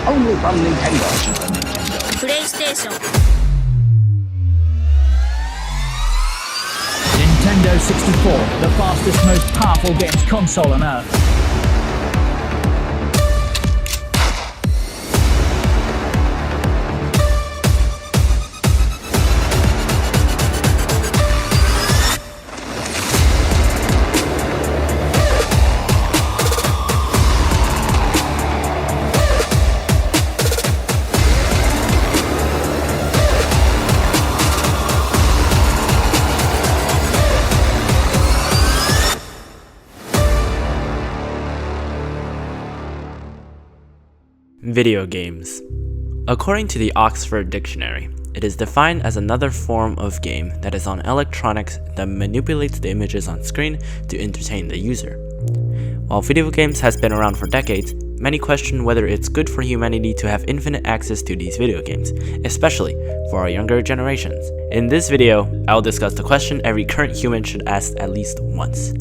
Only from Nintendo. Super Nintendo. PlayStation. Nintendo 64, the fastest, most powerful games console on Earth. Video games. According to the Oxford Dictionary, it is defined as another form of game that is on electronics that manipulates the images on screen to entertain the user. While video games has been around for decades, many question whether it's good for humanity to have infinite access to these video games, especially for our younger generations. In this video, I'll discuss the question every current human should ask at least once.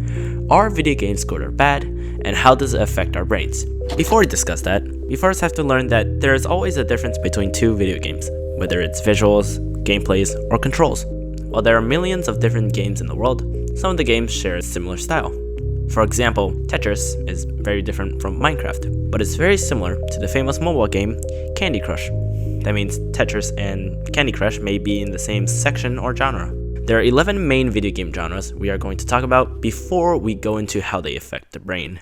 Are video games good or bad, and how does it affect our brains? Before we discuss that, we first have to learn that there is always a difference between two video games, whether it's visuals, gameplays, or controls. While there are millions of different games in the world, some of the games share a similar style. For example, Tetris is very different from Minecraft, but it's very similar to the famous mobile game Candy Crush. That means Tetris and Candy Crush may be in the same section or genre. There are 11 main video game genres we are going to talk about before we go into how they affect the brain.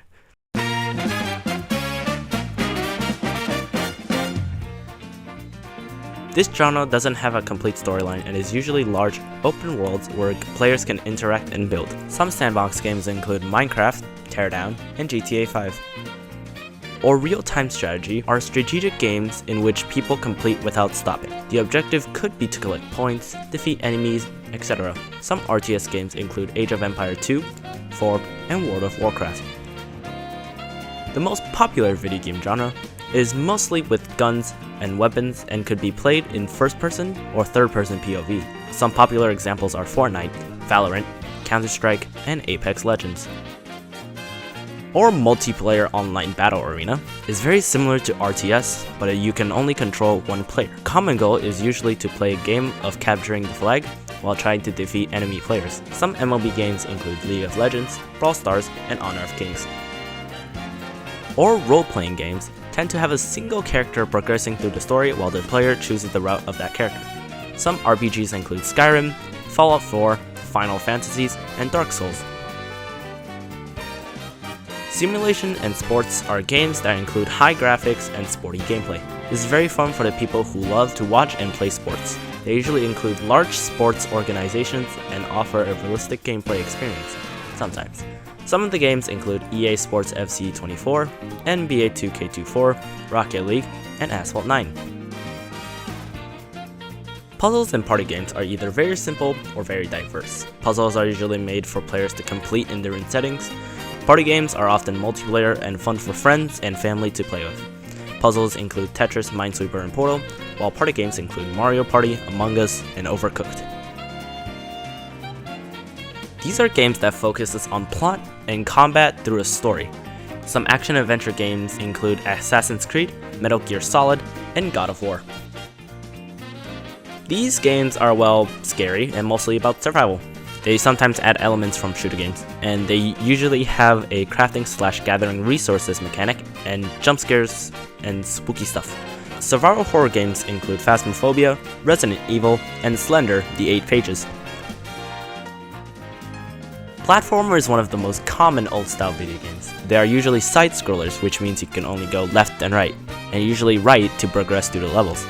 This genre doesn't have a complete storyline and is usually large, open worlds where players can interact and build. Some sandbox games include Minecraft, Teardown, and GTA 5. Or real-time strategy are strategic games in which people complete without stopping. The objective could be to collect points, defeat enemies, etc. Some RTS games include Age of Empires 2, 4, and World of Warcraft. The most popular video game genre is mostly with guns and weapons and could be played in first-person or third-person POV. Some popular examples are Fortnite, Valorant, Counter-Strike, and Apex Legends. Or multiplayer online battle arena is very similar to RTS, but you can only control one player. Common goal is usually to play a game of capturing the flag while trying to defeat enemy players. Some MLB games include League of Legends, Brawl Stars, and Honor of Kings. Or role-playing games tend to have a single character progressing through the story while the player chooses the route of that character. Some RPGs include Skyrim, Fallout 4, Final Fantasies, and Dark Souls. Simulation and sports are games that include high graphics and sporty gameplay. This is very fun for the people who love to watch and play sports. They usually include large sports organizations and offer a realistic gameplay experience, sometimes. Some of the games include EA Sports FC 24, NBA 2K24, Rocket League, and Asphalt 9. Puzzles and party games are either very simple or very diverse. Puzzles are usually made for players to complete in different settings. Party games are often multiplayer and fun for friends and family to play with. Puzzles include Tetris, Minesweeper, and Portal, while party games include Mario Party, Among Us, and Overcooked. These are games that focuses on plot and combat through a story. Some action-adventure games include Assassin's Creed, Metal Gear Solid, and God of War. These games are, well, scary and mostly about survival. They sometimes add elements from shooter games, and they usually have a crafting/gathering resources mechanic and jump scares and spooky stuff. Survival horror games include Phasmophobia, Resident Evil, and Slender: The 8 Pages. Platformer is one of the most common old-style video games. They are usually side-scrollers, which means you can only go left and right, and usually right to progress through the levels.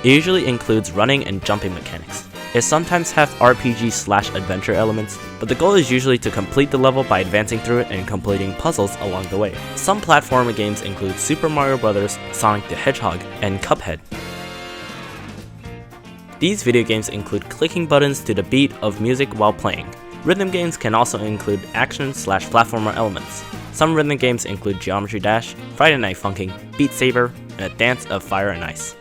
It usually includes running and jumping mechanics. It sometimes have RPG/adventure elements, but the goal is usually to complete the level by advancing through it and completing puzzles along the way. Some platformer games include Super Mario Bros., Sonic the Hedgehog, and Cuphead. These video games include clicking buttons to the beat of music while playing. Rhythm games can also include action/platformer elements. Some rhythm games include Geometry Dash, Friday Night Funkin', Beat Saber, and A Dance of Fire and Ice.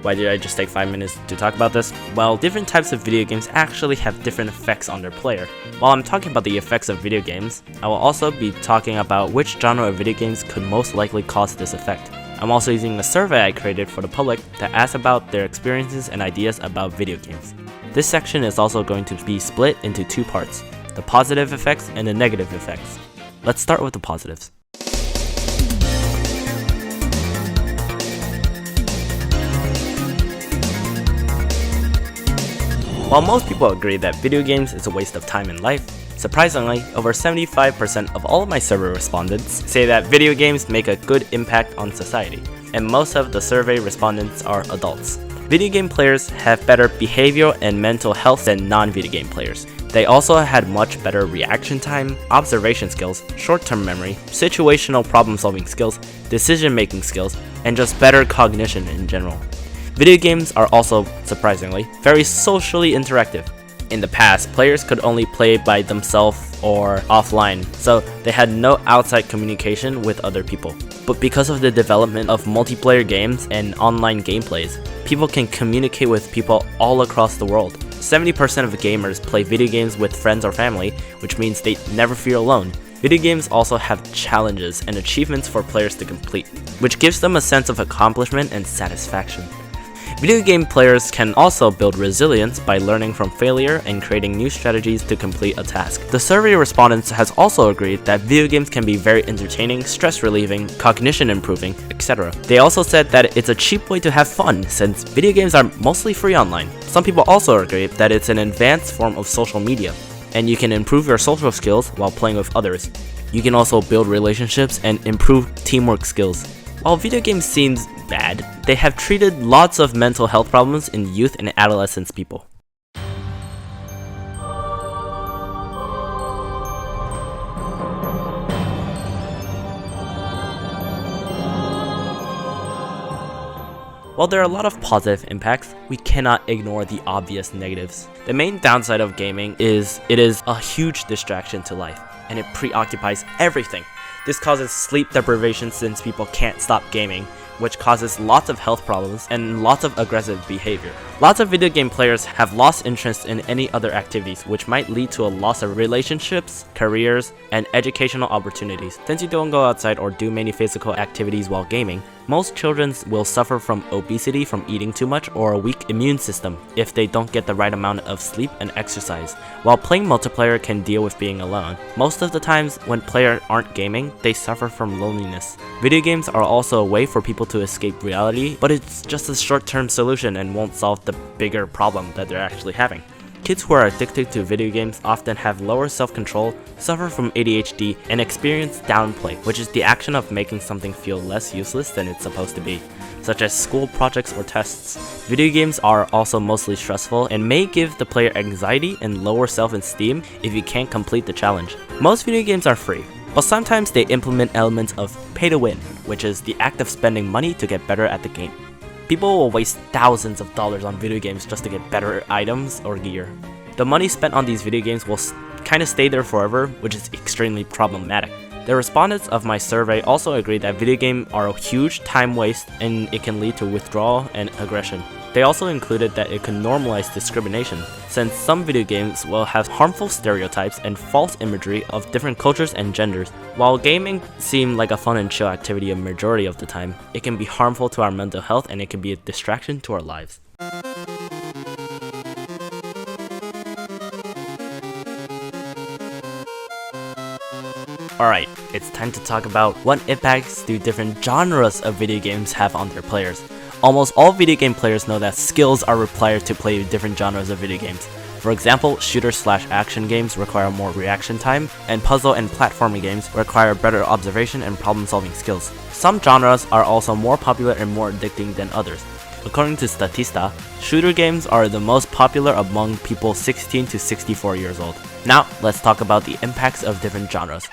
Why did I just take 5 minutes to talk about this? Well, different types of video games actually have different effects on their player. While I'm talking about the effects of video games, I will also be talking about which genre of video games could most likely cause this effect. I'm also using a survey I created for the public that asks about their experiences and ideas about video games. This section is also going to be split into two parts, the positive effects and the negative effects. Let's start with the positives. While most people agree that video games is a waste of time in life, surprisingly, over 75% of all of my survey respondents say that video games make a good impact on society, and most of the survey respondents are adults. Video game players have better behavioral and mental health than non-video game players. They also had much better reaction time, observation skills, short-term memory, situational problem-solving skills, decision-making skills, and just better cognition in general. Video games are also, surprisingly, very socially interactive. In the past, players could only play by themselves or offline, so they had no outside communication with other people. But because of the development of multiplayer games and online gameplays, people can communicate with people all across the world. 70% of gamers play video games with friends or family, which means they never feel alone. Video games also have challenges and achievements for players to complete, which gives them a sense of accomplishment and satisfaction. Video game players can also build resilience by learning from failure and creating new strategies to complete a task. The survey respondents has also agreed that video games can be very entertaining, stress relieving, cognition improving, etc. They also said that it's a cheap way to have fun since video games are mostly free online. Some people also agree that it's an advanced form of social media, and you can improve your social skills while playing with others. You can also build relationships and improve teamwork skills. While video games seems bad, they have treated lots of mental health problems in youth and adolescent people. While there are a lot of positive impacts, we cannot ignore the obvious negatives. The main downside of gaming is it is a huge distraction to life, and it preoccupies everything. This causes sleep deprivation since people can't stop gaming, which causes lots of health problems and lots of aggressive behavior. Lots of video game players have lost interest in any other activities, which might lead to a loss of relationships, careers, and educational opportunities. Since you don't go outside or do many physical activities while gaming, most children will suffer from obesity from eating too much or a weak immune system if they don't get the right amount of sleep and exercise. While playing multiplayer can deal with being alone, most of the times when players aren't gaming, they suffer from loneliness. Video games are also a way for people to escape reality, but it's just a short-term solution and won't solve the bigger problem that they're actually having. Kids who are addicted to video games often have lower self-control, suffer from ADHD, and experience downplay, which is the action of making something feel less useless than it's supposed to be, such as school projects or tests. Video games are also mostly stressful and may give the player anxiety and lower self-esteem if you can't complete the challenge. Most video games are free, but sometimes they implement elements of pay-to-win, which is the act of spending money to get better at the game. People will waste thousands of dollars on video games just to get better items or gear. The money spent on these video games will kind of stay there forever, which is extremely problematic. The respondents of my survey also agree that video games are a huge time waste and it can lead to withdrawal and aggression. They also included that it can normalize discrimination, since some video games will have harmful stereotypes and false imagery of different cultures and genders. While gaming seems like a fun and chill activity a majority of the time, it can be harmful to our mental health and it can be a distraction to our lives. Alright, it's time to talk about what impacts do different genres of video games have on their players. Almost all video game players know that skills are required to play different genres of video games. For example, shooter/action games require more reaction time, and puzzle and platforming games require better observation and problem-solving skills. Some genres are also more popular and more addicting than others. According to Statista, shooter games are the most popular among people 16 to 64 years old. Now, let's talk about the impacts of different genres.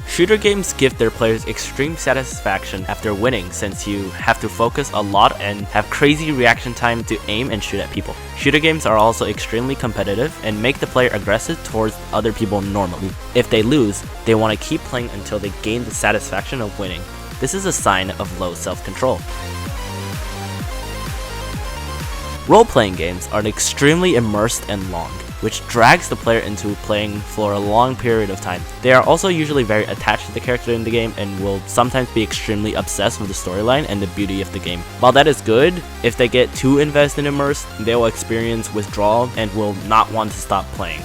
Shooter games give their players extreme satisfaction after winning, since you have to focus a lot and have crazy reaction time to aim and shoot at people. Shooter games are also extremely competitive and make the player aggressive towards other people normally. If they lose, they want to keep playing until they gain the satisfaction of winning. This is a sign of low self-control. Role-playing games are extremely immersed and long. which drags the player into playing for a long period of time. They are also usually very attached to the character in the game and will sometimes be extremely obsessed with the storyline and the beauty of the game. While that is good, if they get too invested and immersed, they will experience withdrawal and will not want to stop playing.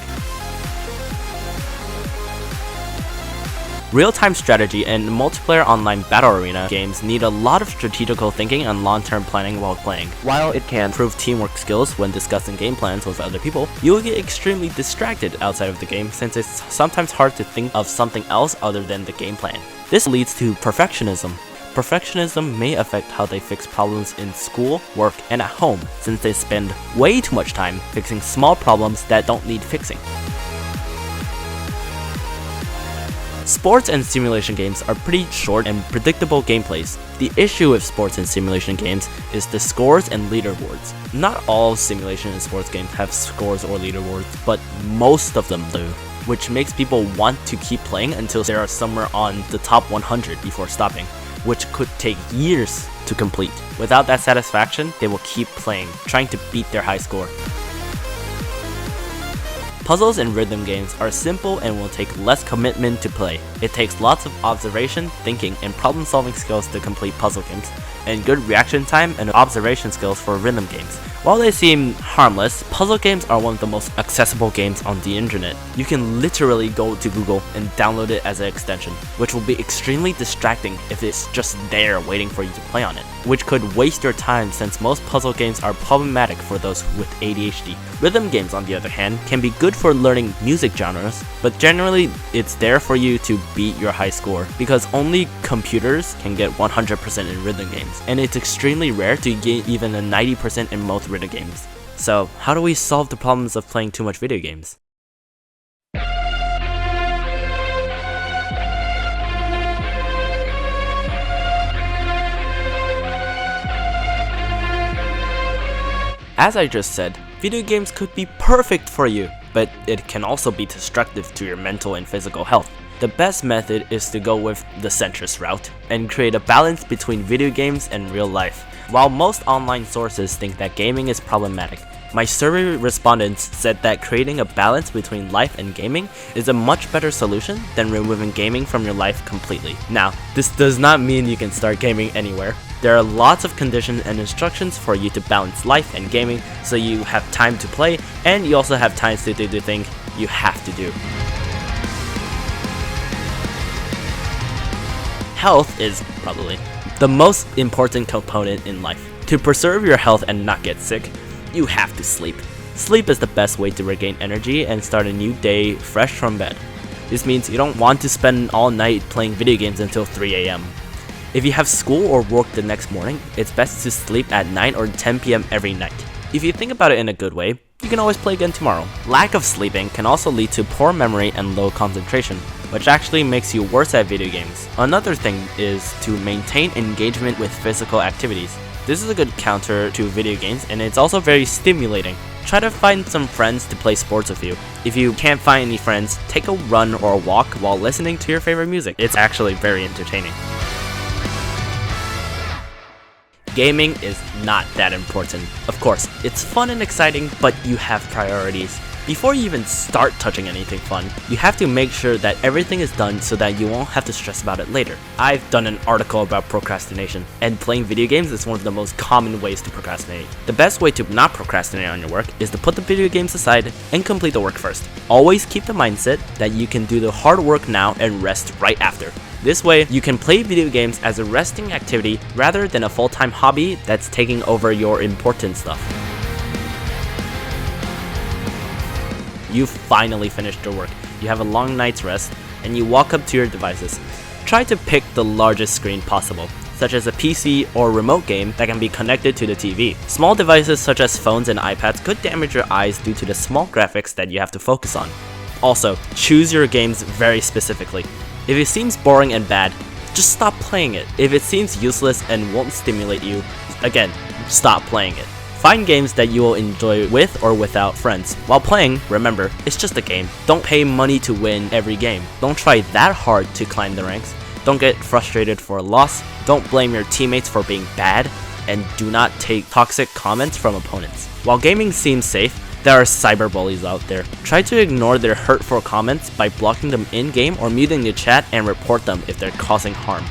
Real-time strategy and multiplayer online battle arena games need a lot of strategical thinking and long-term planning while playing. While it can improve teamwork skills when discussing game plans with other people, you will get extremely distracted outside of the game since it's sometimes hard to think of something else other than the game plan. This leads to perfectionism. Perfectionism may affect how they fix problems in school, work, and at home, since they spend way too much time fixing small problems that don't need fixing. Sports and simulation games are pretty short and predictable gameplays. The issue with sports and simulation games is the scores and leaderboards. Not all simulation and sports games have scores or leaderboards, but most of them do, which makes people want to keep playing until they are somewhere on the top 100 before stopping, which could take years to complete. Without that satisfaction, they will keep playing, trying to beat their high score. Puzzles and rhythm games are simple and will take less commitment to play. It takes lots of observation, thinking, and problem-solving skills to complete puzzle games, and good reaction time and observation skills for rhythm games. While they seem harmless, puzzle games are one of the most accessible games on the internet. You can literally go to Google and download it as an extension, which will be extremely distracting if it's just there waiting for you to play on it, which could waste your time since most puzzle games are problematic for those with ADHD. Rhythm games, on the other hand, can be good for learning music genres, but generally it's there for you to beat your high score, because only computers can get 100% in rhythm games, and it's extremely rare to get even a 90% in most rhythm games. So, how do we solve the problems of playing too much video games? As I just said, video games could be perfect for you, but it can also be destructive to your mental and physical health. The best method is to go with the centrist route and create a balance between video games and real life. While most online sources think that gaming is problematic, my survey respondents said that creating a balance between life and gaming is a much better solution than removing gaming from your life completely. Now, this does not mean you can start gaming anywhere. There are lots of conditions and instructions for you to balance life and gaming so you have time to play and you also have time to do the thing you have to do. Health is probably the most important component in life. To preserve your health and not get sick, you have to sleep. Sleep is the best way to regain energy and start a new day fresh from bed. This means you don't want to spend all night playing video games until 3 AM. If you have school or work the next morning, it's best to sleep at 9 or 10 PM every night. If you think about it in a good way, you can always play again tomorrow. Lack of sleeping can also lead to poor memory and low concentration, which actually makes you worse at video games. Another thing is to maintain engagement with physical activities. This is a good counter to video games and it's also very stimulating. Try to find some friends to play sports with you. If you can't find any friends, take a run or a walk while listening to your favorite music. It's actually very entertaining. Gaming is not that important. Of course, it's fun and exciting, but you have priorities. Before you even start touching anything fun, you have to make sure that everything is done so that you won't have to stress about it later. I've done an article about procrastination, and playing video games is one of the most common ways to procrastinate. The best way to not procrastinate on your work is to put the video games aside and complete the work first. Always keep the mindset that you can do the hard work now and rest right after. This way, you can play video games as a resting activity rather than a full-time hobby that's taking over your important stuff. You finally finished your work, you have a long night's rest, and you walk up to your devices. Try to pick the largest screen possible, such as a PC or remote game that can be connected to the TV. Small devices such as phones and iPads could damage your eyes due to the small graphics that you have to focus on. Also, choose your games very specifically. If it seems boring and bad, just stop playing it. If it seems useless and won't stimulate you, again, stop playing it. Find games that you will enjoy with or without friends. While playing, remember, it's just a game. Don't pay money to win every game. Don't try that hard to climb the ranks. Don't get frustrated for a loss. Don't blame your teammates for being bad. And do not take toxic comments from opponents. While gaming seems safe, There are cyberbullies out there. Try to ignore their hurtful comments by blocking them in-game or muting the chat and report them if they're causing harm.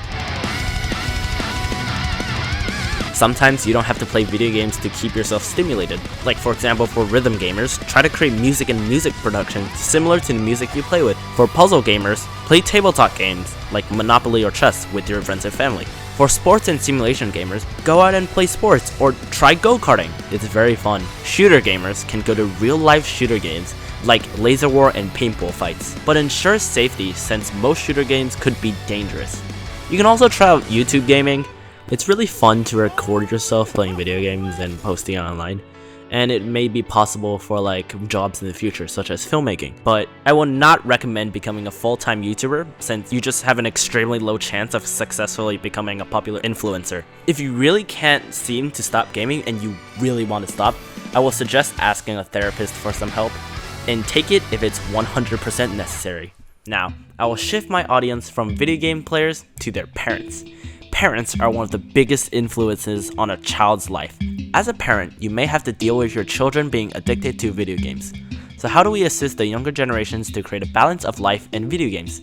Sometimes you don't have to play video games to keep yourself stimulated. Like for example, for rhythm gamers, try to create music and music production similar to the music you play with. For puzzle gamers, play tabletop games like Monopoly or chess with your friends and family. For sports and simulation gamers, go out and play sports or try go-karting. It's very fun. Shooter gamers can go to real-life shooter games like laser war and paintball fights, but ensure safety since most shooter games could be dangerous. You can also try out YouTube gaming. It's really fun to record yourself playing video games and posting it online, and it may be possible for like jobs in the future such as filmmaking, but I will not recommend becoming a full-time YouTuber since you just have an extremely low chance of successfully becoming a popular influencer. If you really can't seem to stop gaming and you really want to stop, I will suggest asking a therapist for some help, and take it if it's 100% necessary. Now, I will shift my audience from video game players to their parents. Parents are one of the biggest influences on a child's life. As a parent, you may have to deal with your children being addicted to video games. So how do we assist the younger generations to create a balance of life and video games?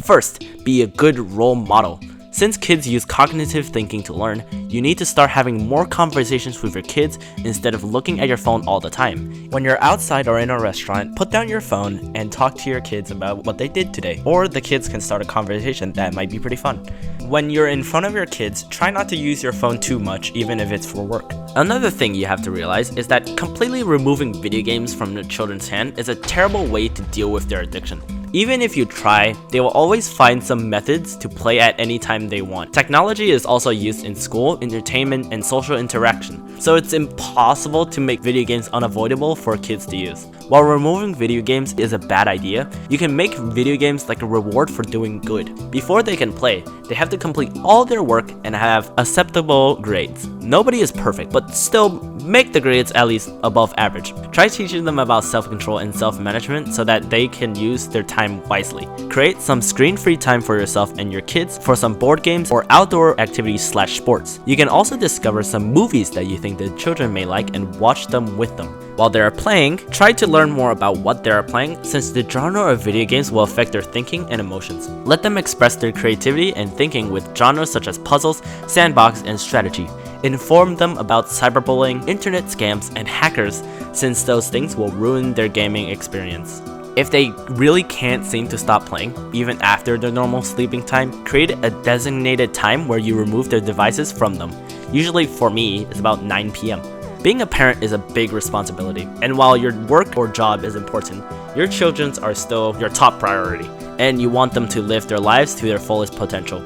First, be a good role model. Since kids use cognitive thinking to learn, you need to start having more conversations with your kids instead of looking at your phone all the time. When you're outside or in a restaurant, put down your phone and talk to your kids about what they did today. Or the kids can start a conversation that might be pretty fun. When you're in front of your kids, try not to use your phone too much, even if it's for work. Another thing you have to realize is that completely removing video games from the children's hand is a terrible way to deal with their addiction. Even if you try, they will always find some methods to play at any time they want. Technology is also used in school, entertainment, and social interaction, so it's impossible to make video games unavoidable for kids to use. While removing video games is a bad idea, you can make video games like a reward for doing good. Before they can play, they have to complete all their work and have acceptable grades. Nobody is perfect, but still make the grades at least above average. Try teaching them about self-control and self-management so that they can use their time wisely. Create some screen-free time for yourself and your kids for some board games or outdoor activities/sports. You can also discover some movies that you think the children may like and watch them with them. While they are playing, try to learn more about what they are playing since the genre of video games will affect their thinking and emotions. Let them express their creativity and thinking with genres such as puzzles, sandbox, and strategy. Inform them about cyberbullying, internet scams, and hackers since those things will ruin their gaming experience. If they really can't seem to stop playing, even after their normal sleeping time, create a designated time where you remove their devices from them. Usually for me, it's about 9 p.m. Being a parent is a big responsibility, and while your work or job is important, your children are still your top priority, and you want them to live their lives to their fullest potential.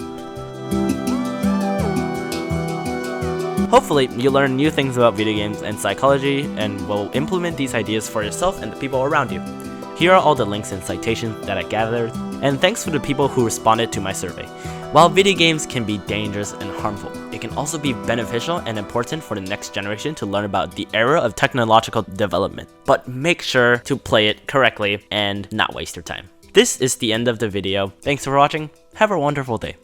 Hopefully, you learn new things about video games and psychology and will implement these ideas for yourself and the people around you. Here are all the links and citations that I gathered, and thanks for the people who responded to my survey. While video games can be dangerous and harmful, it can also be beneficial and important for the next generation to learn about the era of technological development. But make sure to play it correctly and not waste your time. This is the end of the video. Thanks for watching. Have a wonderful day.